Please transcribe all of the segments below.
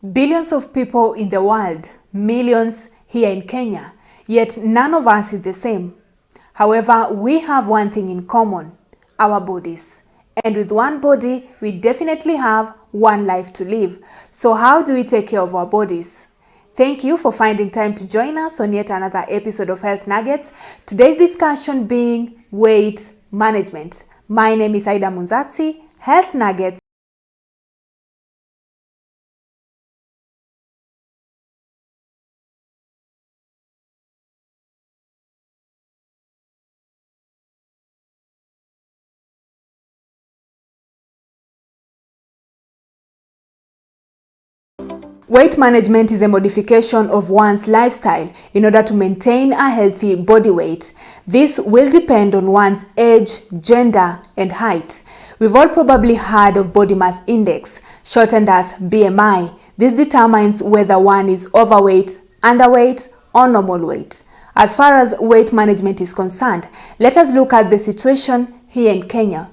Billions of people in the world, millions here in Kenya, yet none of us is the same. However, we have one thing in common, our bodies. And with one body, we definitely have one life to live. So how do we take care of our bodies? Thank you for finding time to join us on yet another episode of Health Nuggets. Today's discussion being weight management. My name is Aida Munzati, Health Nuggets. Weight management is a modification of one's lifestyle in order to maintain a healthy body weight. This will depend on one's age, gender, and height. We've all probably heard of body mass index, shortened as BMI. This determines whether one is overweight, underweight, or normal weight. As far as weight management is concerned, let us look at the situation here in Kenya.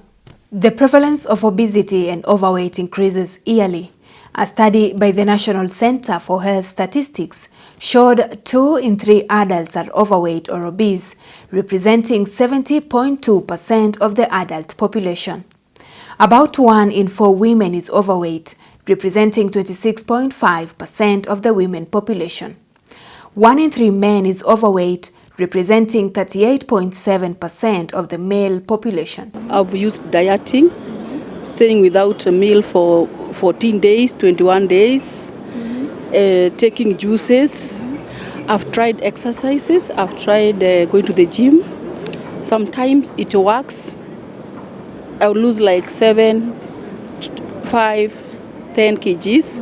The prevalence of obesity and overweight increases yearly. A study by the National Center for Health Statistics showed 2 in 3 adults are overweight or obese, representing 70.2% of the adult population. About 1 in 4 women is overweight, representing 26.5% of the women population. 1 in 3 men is overweight, representing 38.7% of the male population. I've used dieting, staying without a meal for 14 days, 21 days, taking juices. I've tried exercises. I've tried going to the gym. Sometimes it works. I'll lose like 7, 5, 10 kgs.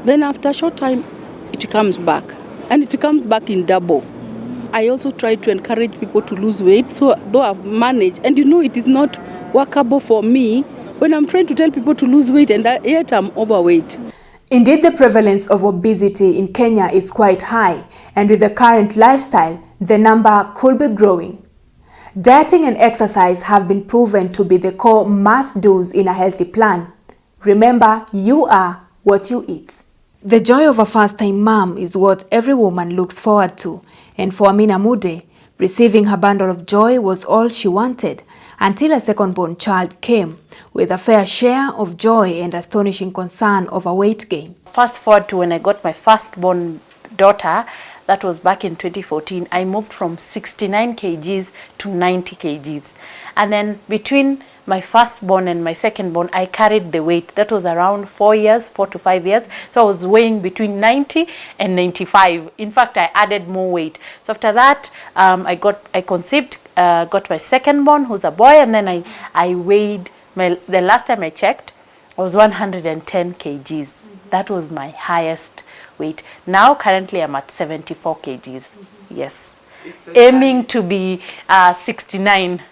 Then after a short time, it comes back. And it comes back in double. I also try to encourage people to lose weight. So though I've managed, and it is not workable for me when I'm trying to tell people to lose weight and yet I'm overweight. Indeed, the prevalence of obesity in Kenya is quite high, and with the current lifestyle, the number could be growing. Dieting and exercise have been proven to be the core must-dos in a healthy plan. Remember, you are what you eat. The joy of a first-time mom is what every woman looks forward to, and for Amina Mude, receiving her bundle of joy was all she wanted, until a second-born child came with a fair share of joy and astonishing concern over weight gain. Fast forward to when I got my first-born daughter, that was back in 2014, I moved from 69 kgs to 90 kgs. And then between my firstborn and my secondborn, I carried the weight. That was around 4 to 5 years. So I was weighing between 90 and 95. In fact, I added more weight. So after that, I conceived, got my secondborn, who's a boy, and then I weighed, the last time I checked, I was 110 kgs. That was my highest weight. Now, currently, I'm at 74 kgs. Yes. Aiming to be 69.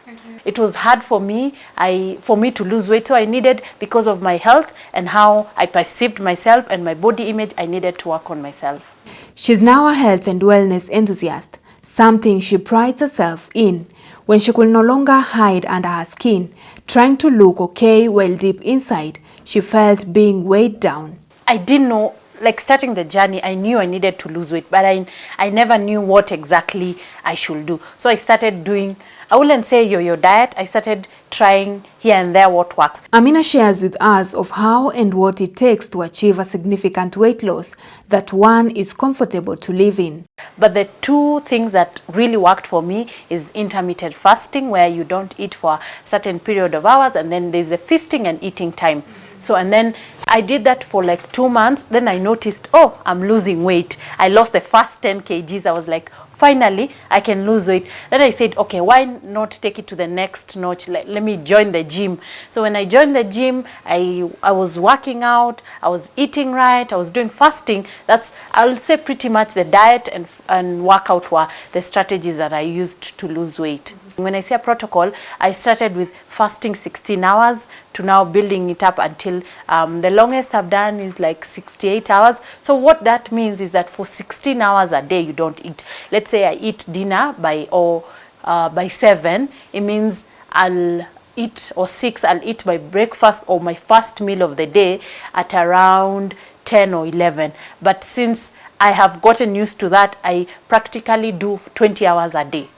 It was hard for me to lose weight, so I needed, because of my health and how I perceived myself and my body image, I needed to work on myself. She's now a health and wellness enthusiast, something she prides herself in, when she could no longer hide under her skin, trying to look okay while deep inside, she felt being weighed down. I didn't know, like starting the journey, I knew I needed to lose weight, but I never knew what exactly I should do. So I started doing, I wouldn't say yo-yo diet, I started trying here and there what works. Amina shares with us of how and what it takes to achieve a significant weight loss that one is comfortable to live in. But the 2 things that really worked for me is intermittent fasting, where you don't eat for a certain period of hours, and then there's the feasting and eating time. So, and then I did that for like 2 months. Then I noticed, oh, I'm losing weight. I lost the first 10 kgs. I was like, finally, I can lose weight. Then I said, okay, why not take it to the next notch? Let me join the gym. So when I joined the gym, I was working out, I was eating right, I was doing fasting. That's, I'll say pretty much the diet and workout were the strategies that I used to lose weight. When I say a protocol, I started with fasting 16 hours to now building it up until the longest I've done is like 68 hours. So what that means is that for 16 hours a day, you don't eat. Let's say I eat dinner by 7, it means I'll eat, or 6, I'll eat my breakfast or my first meal of the day at around 10 or 11. But since I have gotten used to that, I practically do 20 hours a day.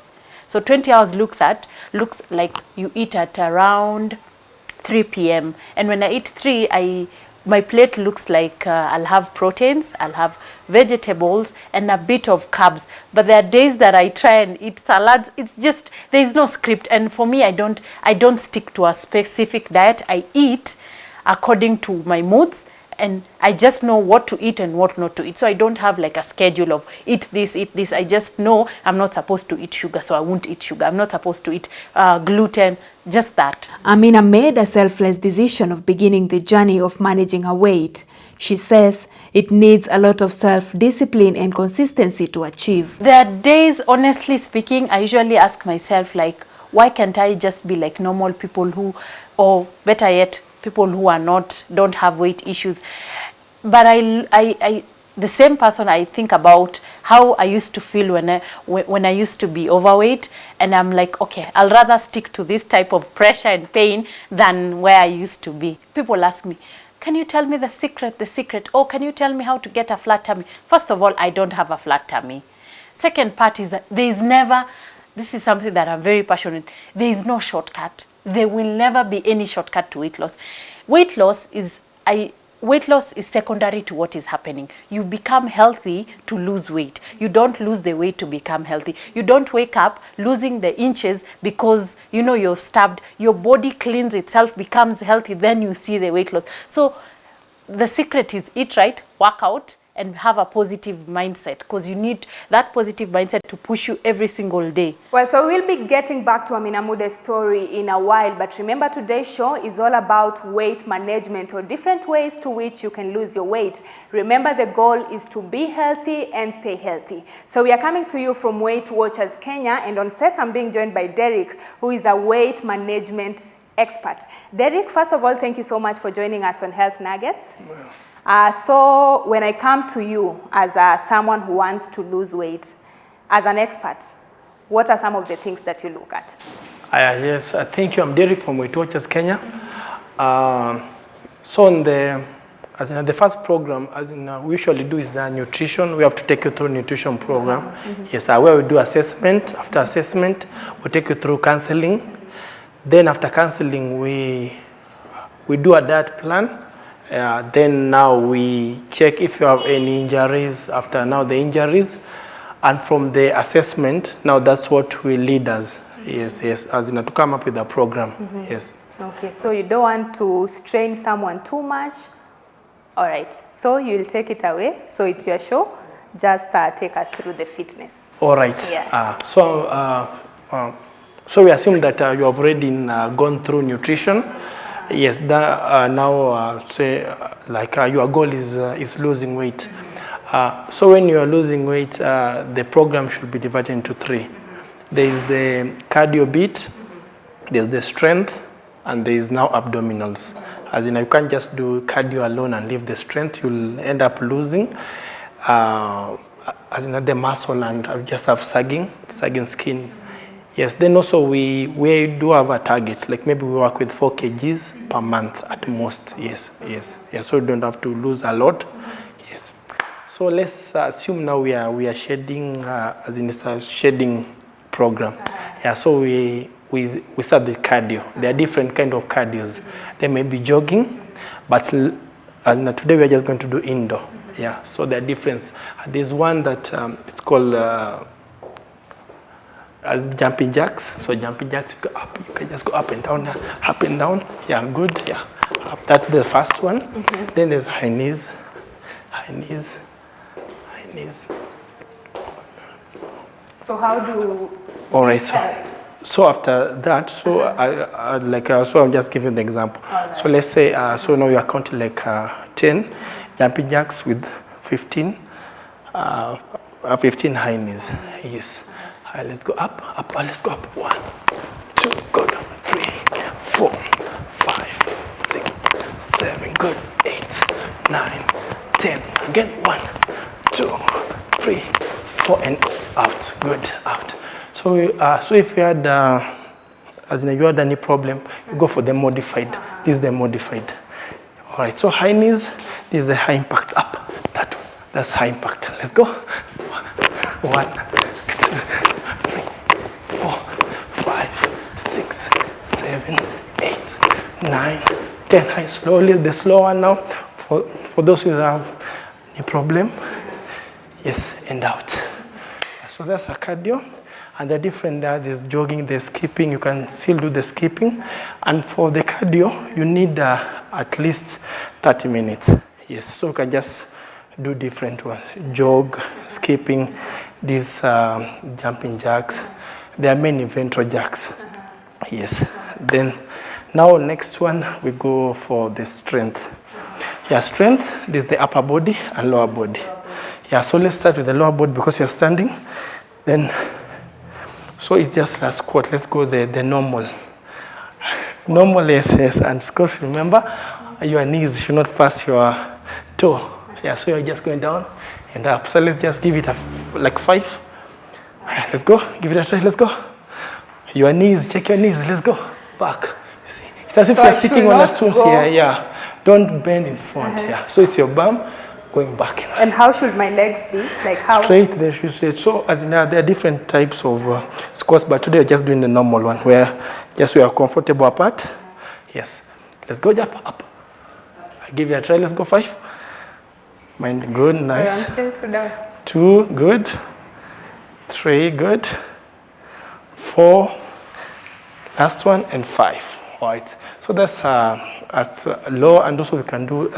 So 20 hours looks like you eat at around 3 p.m. And when I eat 3, my plate looks like I'll have proteins, I'll have vegetables, and a bit of carbs. But there are days that I try and eat salads. It's just, there is no script. And for me, I don't stick to a specific diet. I eat according to my moods, and I just know what to eat and what not to eat. So I don't have like a schedule of eat this, eat this. I just know I'm not supposed to eat sugar, so I won't eat sugar. I'm not supposed to eat gluten, just that. Amina made a selfless decision of beginning the journey of managing her weight. She says it needs a lot of self-discipline and consistency to achieve. There are days, honestly speaking, I usually ask myself, like, why can't I just be like normal people who, or better yet, people who are don't have weight issues. But the same person, I think about how I used to feel when I used to be overweight, and I'm like, okay, I'll rather stick to this type of pressure and pain than where I used to be. People ask me, can you tell me the secret? Oh, can you tell me how to get a flat tummy? First of all, I don't have a flat tummy. Second part is that there is never, this is something that I'm very passionate, there is no shortcut. There will never be any shortcut to weight loss. Weight loss is secondary to what is happening. You become healthy to lose weight. You don't lose the weight to become healthy. You don't wake up losing the inches because you know you're starved. Your body cleans itself, becomes healthy, then you see the weight loss. So the secret is eat right, work out, and have a positive mindset, because you need that positive mindset to push you every single day. Well, so we'll be getting back to Amina Mude's story in a while, but remember today's show is all about weight management, or different ways to which you can lose your weight. Remember, the goal is to be healthy and stay healthy. So we are coming to you from Weight Watchers Kenya, and on set I'm being joined by Derek, who is a weight management expert. Derek, first of all, thank you so much for joining us on Health Nuggets. Well. So when I come to you as someone who wants to lose weight, as an expert, what are some of the things that you look at? Yes, thank you. I'm Derek from Weight Watchers Kenya. So in the first program, we usually do is nutrition. We have to take you through nutrition program. Mm-hmm. Yes, where we do assessment. After assessment, we take you through counseling. Then after counseling, we do a diet plan. Then now we check if you have any injuries after now the injuries, and from the assessment, now that's what will lead us. Yes, as in to come up with a program. Mm-hmm. Yes. Okay, so you don't want to strain someone too much. All right, so you'll take it away. So it's your show. Just take us through the fitness. All right. Yeah. So we assume that you have already gone through nutrition. Yes, now say your goal is losing weight. So when you are losing weight, the program should be divided into 3. There is the cardio bit, there's the strength, and there is now abdominals. As in, you can't just do cardio alone and leave the strength. You'll end up losing as in the muscle, and just have sagging skin. Yes, then also we do have a target, like maybe we work with 4 kgs per month at most. Yes, so you don't have to lose a lot. Yes. So let's assume now we are shedding, as in it's a shedding program. Yeah, so we start the cardio. There are different kind of cardios. There may be jogging, but today we are just going to do indoor. Yeah, so there are different. There's one that it's called as jumping jacks. So jumping jacks, you can just go up and down. Yeah, good. Yeah, that's the first one. Mm-hmm. Then there's high knees. So how do? All right. So after that, so so I'm just giving the example. Right. So let's say so now you are counting like 10 jumping jacks with 15 high knees. Yes. Let's go up. Let's go up. 1, 2, go down. 3, 4, 5, 6, 7, good. 8, 9, 10. Again. 1, 2, 3, 4, and out. Good. Out. So if you had, as in you had any problem, you go for the modified. This is the modified. All right. So high knees. This is a high impact up. That's high impact. Let's go. 1, 2, 3, 4, 5, 6, 7, 8, 9, 10. High, slowly. The slow one now. For those who have any problem. Yes, and out. So that's a cardio. And the different there's jogging, there's skipping. You can still do the skipping. And for the cardio, you need at least 30 minutes. Yes, so you can just do different ones. Jog, skipping, these jumping jacks. There are many ventral jacks. Yes. Then now next one, we go for the strength. Yeah, strength, this is the upper body and lower body. Yeah, so let's start with the lower body because you're standing. Then, so it's just a squat. Let's go the normal. Normal, yes, and of course, remember, your knees should not pass your toe. Yeah, so you're just going down and up. So let's just give it like 5. Let's go. Give it a try. Let's go. Your knees. Check your knees. Let's go. Back. See? It's as if you're sitting on a stool here. Yeah. Don't bend in front. Yeah. So it's your bum going back. And how should my legs be? Like how? Straight. They should straight. So as in there are different types of squats, but today we're just doing the normal one where just we are comfortable apart. Yes. Let's go jump up. I give you a try. Let's go 5. Mind good, nice. 2, good. 3, good. 4, last one, and 5. All right. So that's as low, and also we can do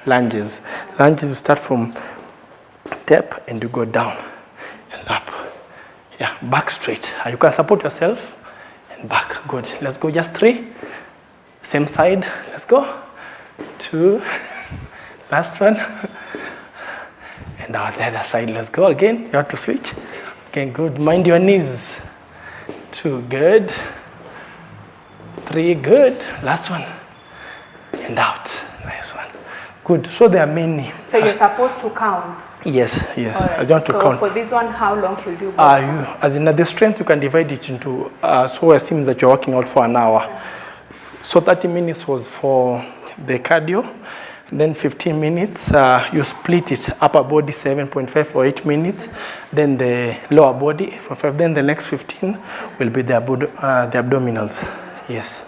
lunges. Lunges, you start from step and you go down and up. Yeah, back straight. You can support yourself and back. Good. Let's go. Just 3. Same side. Let's go. 2. Last one. And now the other side, let's go again. You have to switch. Okay, good. Mind your knees. 2, good. 3, good. Last one. And out. Nice one. Good. So there are many. So you're supposed to count? Yes, yes. Right. I want to count. So for this one, how long should you go? As in the strength, you can divide it into, so assume that you're working out for an hour. So 30 minutes was for the cardio. Then 15 minutes, you split it, upper body 7.5 or 8 minutes, then the lower body 5. Then the next 15 will be the abdominals. Yes,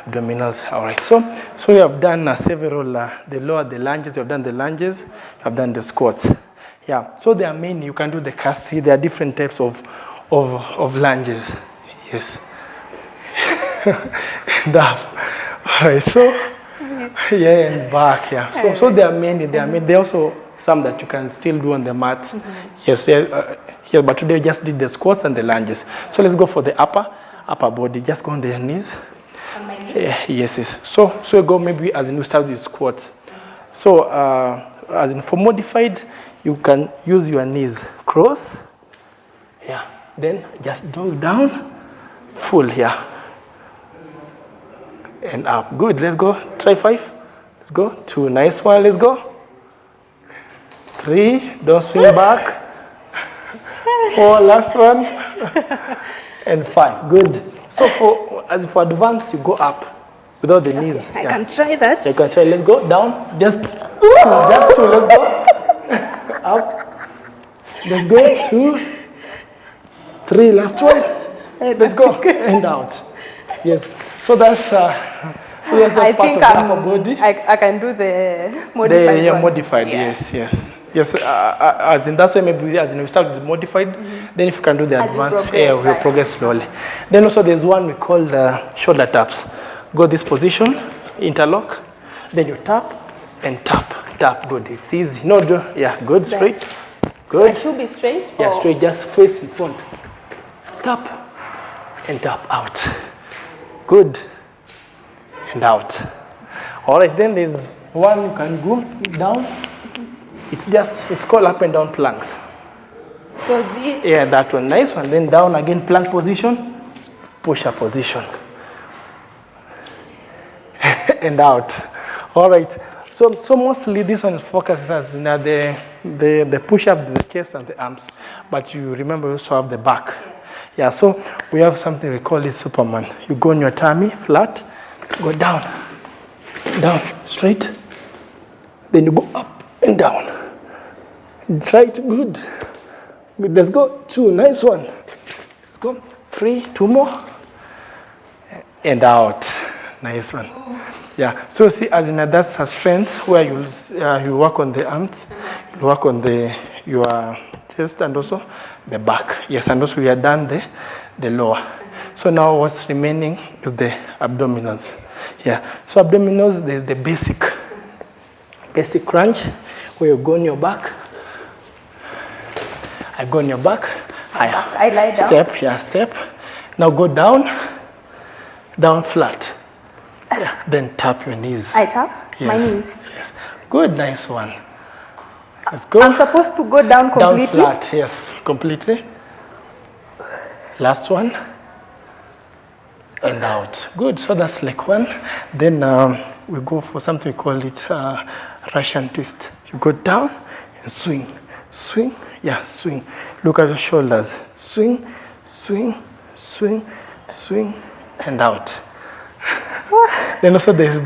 abdominals. All right. So you have done several, the lunges, you have done the lunges, you have done the squats. Yeah. So there are many. You can do the casti. There are different types of lunges. Yes. And up. All right. So. Yeah, and back, yeah. So there are many. There are also some that you can still do on the mat. Yes, yeah, but today we just did the squats and the lunges. So let's go for the upper body. Just go on your knees. On my knees? Yes. So you go maybe as in you start with squats. So as in for modified, you can use your knees cross. Yeah. Then just dog down, full here. And up. Good. Let's go. Try 5. Let's go. 2. Nice one. Let's go. 3. Don't swing back. 4. Last one. And 5. Good. So for advance, you go up without the knees. I can try that. You can try. Let's go. Down. Just 2. Let's go. Up. Let's go. 2. 3. Last one. Let's go. And out. Yes. So that's I think I can do the modified. Yeah, modified. Yeah. Yes. As in that's why maybe as in we start with modified. Then if you can do the advanced, we'll progress slowly. Then also there's one we call the shoulder taps. Go this position, interlock. Then you tap and tap. Good. It's easy. No, good. Straight. Good. So it should be straight. Yeah, straight. Just face in front. Tap and tap out. Good. And out. All right, then there's one you can go down. It's called up and down planks. So that one. Nice one. Then down again, plank position, push-up position. And out. All right. So mostly this one focuses as the push-up, the chest and the arms. But you remember you also have the back. Yeah, so we have something we call it Superman. You go on your tummy, flat, go down, straight, Then you go up and down. Try it, good. Good, let's go, 2, nice one. Let's go, 3, 2 more. And out, nice one. Yeah, so see, as in that's a strength where you work on the arms, you work on your chest and also the back. Yes, and also we are done the lower. So now what's remaining is the abdominals. Yeah, so abdominals, there's the basic crunch where you go on your back. I go on your back. I lie down. Step, yeah, step. Now go down flat. Yeah, then tap your knees. I tap my knees. Yes. Good, nice one. Let's go. I'm supposed to go down completely? Down flat, yes, completely. Last one. And out. Good, so that's like one. Then we go for something, we call it Russian twist. You go down and swing. Swing, yeah, swing. Look at your shoulders. Swing, swing, swing, swing, and out. Then also there's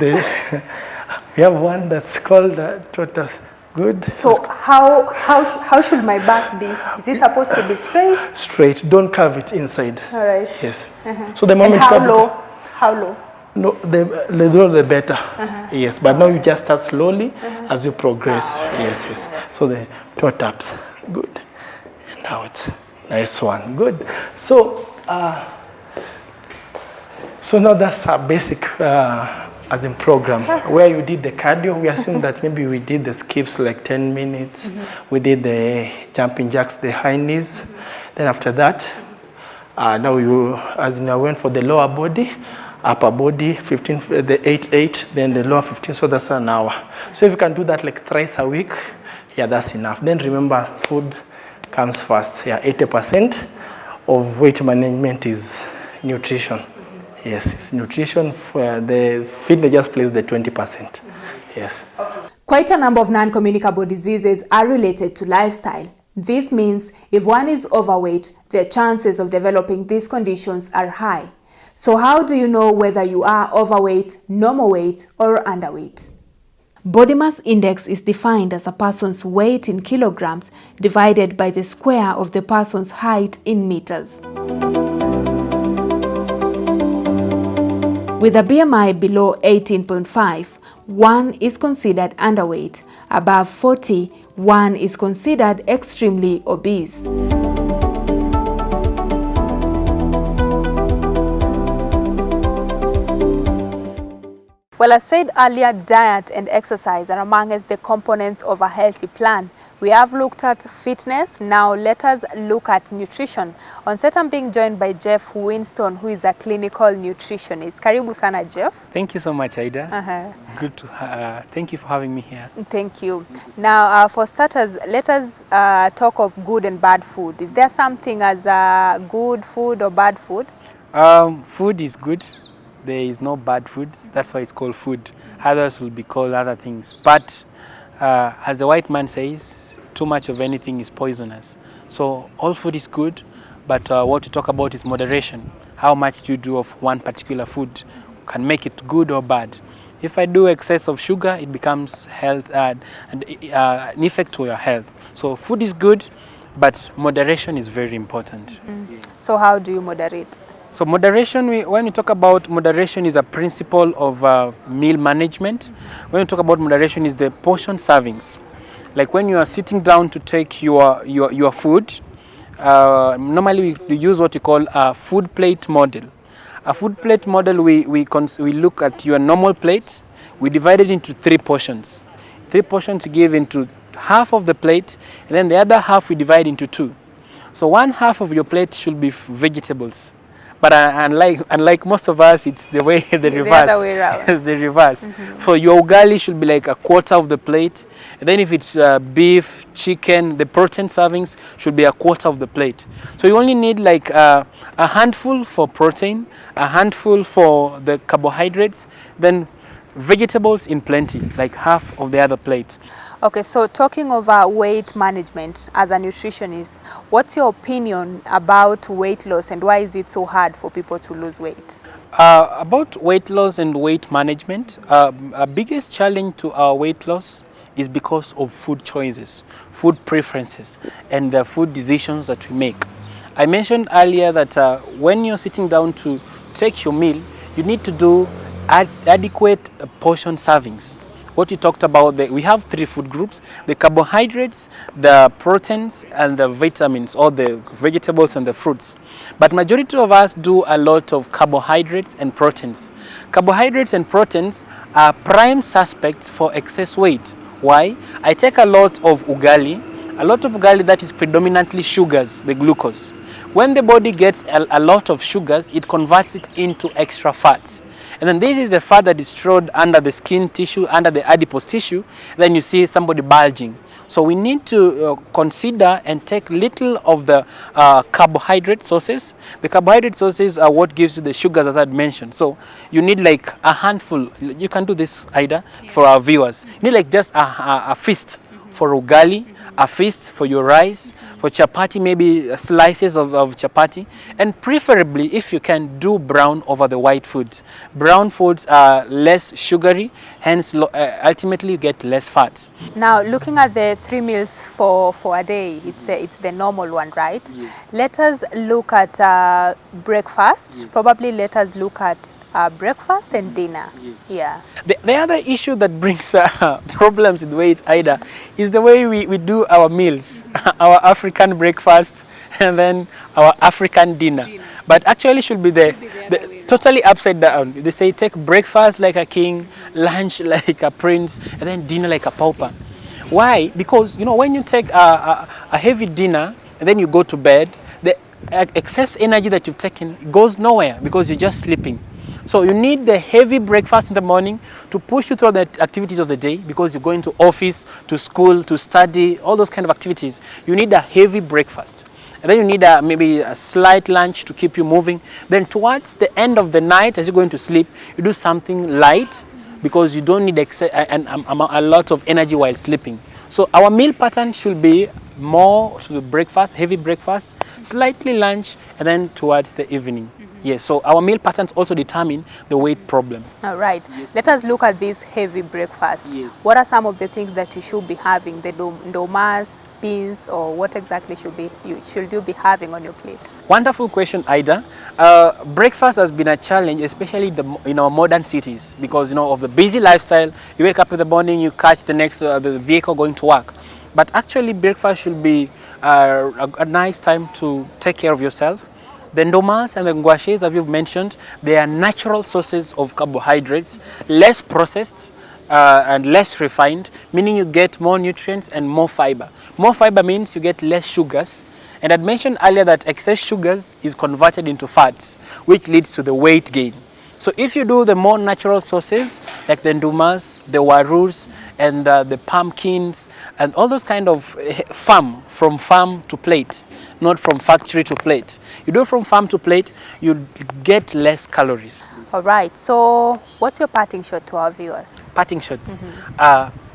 we have one that's called Tortoise. Good. So how should my back be? Is it supposed to be straight? Straight. Don't curve it inside. All right. Yes. So the moment and how you low? How low? No, the lower the better. Yes, but now you just start slowly as you progress. Yes, yes. So the toe taps. Good. And out. Nice one. Good. So so now that's our basic as in program where you did the cardio. We assume that maybe we did the skips like 10 minutes. We did the jumping jacks, the high knees. Then after that, now you as in I went for the lower body, upper body 15, the 8, then the lower 15. So that's an hour. So if you can do that like thrice a week, yeah, that's enough. Then remember, food comes first. Yeah, 80% of weight management is nutrition. Yes, it's nutrition. For the fitness just plays the 20%. Yes. Quite a number of non-communicable diseases are related to lifestyle. This means if one is overweight, the chances of developing these conditions are high. So how do you know whether you are overweight, normal weight, or underweight? Body mass index is defined as a person's weight in kilograms divided by the square of the person's height in meters. With a BMI below 18.5, one is considered underweight. Above 40, one is considered extremely obese. Well, as said earlier, diet and exercise are among the components of a healthy plan. We have looked at fitness. Now let us look at nutrition. On set, I'm being joined by Jeff Winston, who is a clinical nutritionist. Karibu sana, Jeff. Thank you so much, Ida. Good to thank you for having me here. Thank you. Now, for starters, let us talk of good and bad food. Is there something as good food or bad food? Food is good. There is no bad food. That's why it's called food. Others will be called other things. But as the white man says, too much of anything is poisonous. So all food is good, but what we talk about is moderation. How much do you do of one particular food can make it good or bad. If I do excess of sugar, it becomes health an effect to your health. So food is good, but moderation is very important. So how do you moderate? So moderation, when we talk about moderation, is a principle of meal management. When we talk about moderation, is the portion servings. Like when you are sitting down to take your food, normally we use what we call a food plate model. A food plate model, we look at your normal plate, we divide it into 3 portions. 3 portions we give into half of the plate, and then the other half we divide into 2. So one half of your plate should be vegetables. But unlike most of us, it's the way the reverse. The other way around. It's the reverse. So your ugali should be like a quarter of the plate. And then if it's beef, chicken, the protein servings should be a quarter of the plate. So you only need like a handful for protein, a handful for the carbohydrates, then vegetables in plenty, like half of the other plate. Okay, so talking over weight management as a nutritionist, what's your opinion about weight loss and why is it so hard for people to lose weight? About weight loss and weight management, our biggest challenge to our weight loss is because of food choices, food preferences, and the food decisions that we make. I mentioned earlier that when you're sitting down to take your meal, you need to do adequate portion servings. What you talked about, we have 3 food groups: the carbohydrates, the proteins, and the vitamins, or the vegetables and the fruits. But majority of us do a lot of carbohydrates and proteins. Carbohydrates and proteins are prime suspects for excess weight. Why? I take a lot of ugali that is predominantly sugars, the glucose. When the body gets a lot of sugars, it converts it into extra fats. And then this is the fat that is stored under the skin tissue, under the adipose tissue. Then you see somebody bulging. So we need to consider and take little of the carbohydrate sources. The carbohydrate sources are what gives you the sugars, as I mentioned. So you need like a handful. You can do this, Ida, for our viewers. You need like just a fist for ugali, a fist for your rice, for chapati, maybe slices of chapati, and preferably, if you can, do brown over the white foods. Brown foods are less sugary, hence ultimately you get less fats. Now, looking at the 3 meals for a day, it's the normal one, right? Yes. Let us look at breakfast. Yes. Probably let us look at breakfast and dinner. Yes. Yeah. The other issue that brings problems with weight, Ida, is the way we do our meals. Our African breakfast and then our African dinner. But actually should be the totally upside down. They say take breakfast like a king, lunch like a prince, and then dinner like a pauper. Why? Because when you take a heavy dinner and then you go to bed, the excess energy that you've taken goes nowhere because you're just sleeping. So you need the heavy breakfast in the morning to push you through the activities of the day, because you're going to office, to school, to study, all those kind of activities. You need a heavy breakfast. And then you need maybe a slight lunch to keep you moving. Then towards the end of the night, as you're going to sleep, you do something light, because you don't need a lot of energy while sleeping. So our meal pattern should be more breakfast, heavy breakfast, slightly lunch, and then towards the evening. Yes, so our meal patterns also determine the weight problem. All right. Yes. Let us look at this heavy breakfast. Yes. What are some of the things that you should be having? The ndomas, beans, or what exactly should you be having on your plate? Wonderful question, Ida. Breakfast has been a challenge, especially in our modern cities, because of the busy lifestyle. You wake up in the morning, you catch the next the vehicle going to work. But actually, breakfast should be a nice time to take care of yourself. The ndomas and the ngwashes that you've mentioned, they are natural sources of carbohydrates, less processed and less refined, meaning you get more nutrients and more fiber. More fiber means you get less sugars. And I'd mentioned earlier that excess sugars is converted into fats, which leads to the weight gain. So if you do the more natural sources, like the ndumas, the warus, and the pumpkins, and all those kind of from farm to plate, not from factory to plate. You do from farm to plate, you get less calories. All right, so what's your parting shot to our viewers? Parting shot.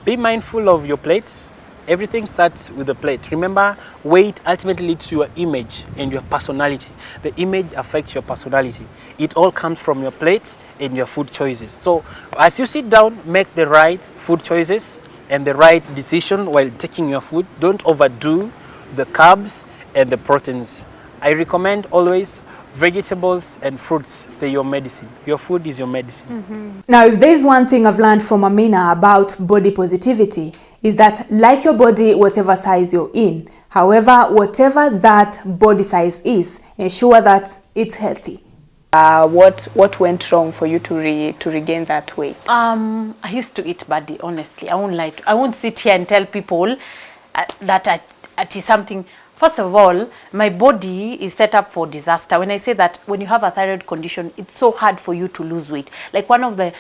Be mindful of your plate. Everything starts with the plate. Remember, weight ultimately leads to your image and your personality. The image affects your personality. It all comes from your plate and your food choices. So as you sit down, make the right food choices and the right decision while taking your food. Don't overdo the carbs and the proteins. I recommend always vegetables and fruits. They're your medicine. Your food is your medicine. Now, if there's one thing I've learned from Amina about body positivity, is that like your body, whatever size you're in, however, whatever that body size is, ensure that it's healthy. What went wrong for you to regain that weight? I used to eat badly, honestly. I won't lie. I won't sit here and tell people that it is something. First of all, my body is set up for disaster. When I say that, when you have a thyroid condition, it's so hard for you to lose weight. Like one of the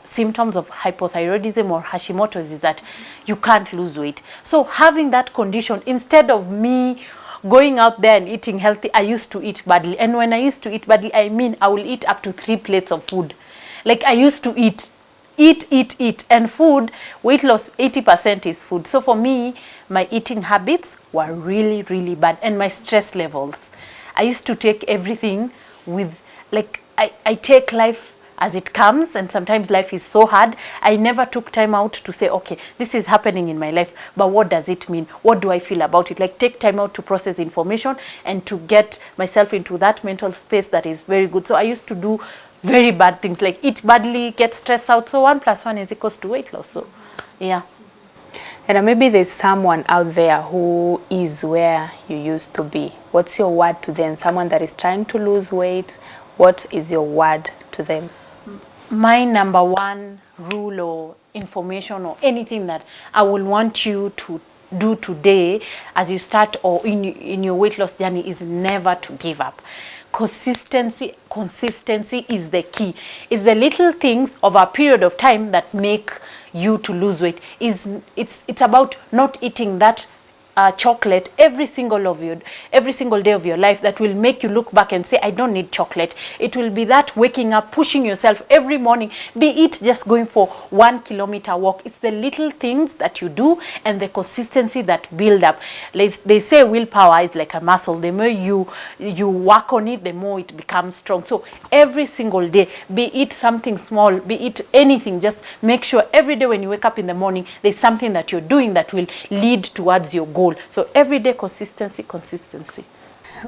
symptoms of hypothyroidism or Hashimoto's is that you can't lose weight. So having that condition, instead of me going out there and eating healthy, I used to eat badly. And when I used to eat badly, I mean I will eat up to 3 plates of food. Like I used to eat. And food, weight loss, 80% is food. So for me, my eating habits were really, really bad. And my stress levels. I used to take everything with, like, I take life as it comes, and sometimes life is so hard. I never took time out to say, okay, this is happening in my life, but what does it mean? What do I feel about it? Like, take time out to process information and to get myself into that mental space that is very good. So I used to do very bad things, like eat badly, get stressed out. So 1 + 1 is equals to weight loss. So yeah. And maybe there's someone out there who is where you used to be. What's your word to them? Someone that is trying to lose weight, what is your word to them? My number one rule or information or anything that I will want you to do today as you start or in your weight loss journey is never to give up. Consistency is the key. It's the little things of a period of time that make you to lose weight. It's about not eating that chocolate every single day of your life that will make you look back and say, I don't need chocolate. It will be that waking up, pushing yourself every morning, be it just going for 1 kilometer walk. It's the little things that you do and the consistency that build up. They say willpower is like a muscle. The more you work on it, the more it becomes strong. So every single day, be it something small, be it anything, just make sure every day when you wake up in the morning, there's something that you're doing that will lead towards your goal. So everyday consistency.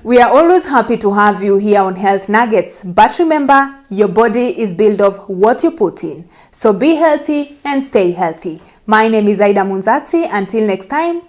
We are always happy to have you here on Health Nuggets, but remember, your body is built of what you put in. So be healthy and stay healthy. My name is Aida Munzati. Until next time,